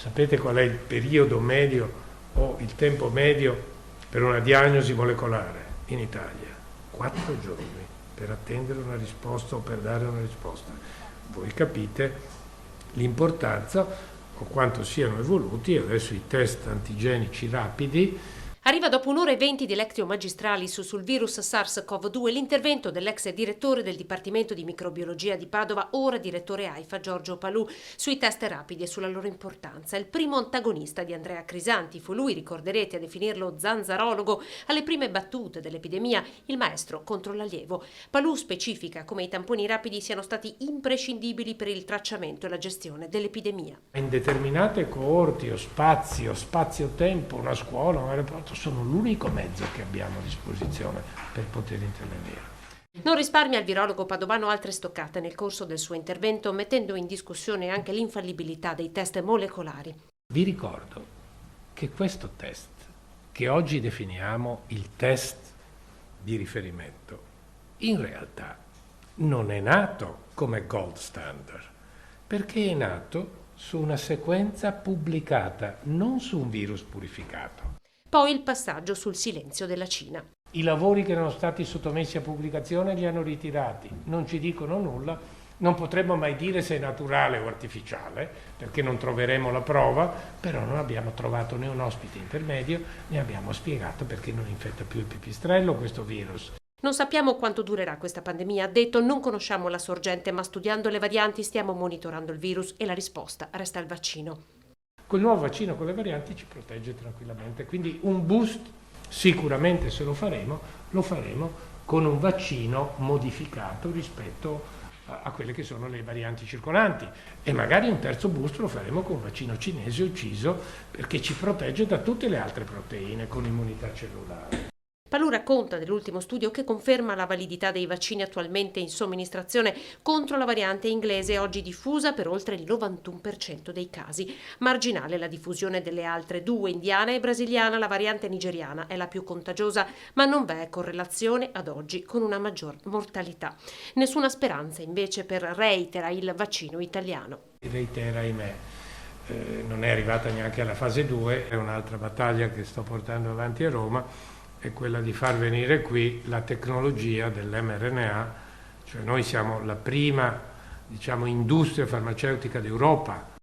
Sapete qual è il periodo medio o il tempo medio per una diagnosi molecolare in Italia? 4 giorni per attendere una risposta o per dare una risposta. Voi capite l'importanza o quanto siano evoluti adesso i test antigenici rapidi. Arriva dopo 1 ora e 20 di Lectio Magistralis sul virus SARS-CoV-2 l'intervento dell'ex direttore del Dipartimento di Microbiologia di Padova, ora direttore AIFA, Giorgio Palù, sui test rapidi e sulla loro importanza. Il primo antagonista di Andrea Crisanti fu lui, ricorderete, a definirlo zanzarologo, alle prime battute dell'epidemia, il maestro contro l'allievo. Palù specifica come i tamponi rapidi siano stati imprescindibili per il tracciamento e la gestione dell'epidemia. In determinate coorti o spazio-tempo, una scuola, un aeroporto, sono l'unico mezzo che abbiamo a disposizione per poter intervenire. Non risparmia il virologo padovano altre stoccate nel corso del suo intervento, mettendo in discussione anche l'infallibilità dei test molecolari. Vi ricordo che questo test, che oggi definiamo il test di riferimento, in realtà non è nato come gold standard, perché è nato su una sequenza pubblicata, non su un virus purificato. Poi il passaggio sul silenzio della Cina. I lavori che erano stati sottomessi a pubblicazione li hanno ritirati, non ci dicono nulla, non potremmo mai dire se è naturale o artificiale, perché non troveremo la prova, però non abbiamo trovato né un ospite intermedio, né abbiamo spiegato perché non infetta più il pipistrello questo virus. Non sappiamo quanto durerà questa pandemia, ha detto, non conosciamo la sorgente, ma studiando le varianti stiamo monitorando il virus e la risposta resta il vaccino. Col nuovo vaccino con le varianti ci protegge tranquillamente, quindi un boost sicuramente se lo faremo con un vaccino modificato rispetto a quelle che sono le varianti circolanti e magari un terzo boost lo faremo con un vaccino cinese ucciso perché ci protegge da tutte le altre proteine con immunità cellulare. Palù racconta dell'ultimo studio che conferma la validità dei vaccini attualmente in somministrazione contro la variante inglese, oggi diffusa per oltre il 91% dei casi. Marginale la diffusione delle altre 2, indiana e brasiliana. La variante nigeriana è la più contagiosa, ma non vi è correlazione ad oggi con una maggior mortalità. Nessuna speranza invece per Reitera, il vaccino italiano. Reitera, ahimè, non è arrivata neanche alla fase 2, è un'altra battaglia che sto portando avanti a Roma, è quella di far venire qui la tecnologia dell'mRNA, cioè noi siamo la prima, industria farmaceutica d'Europa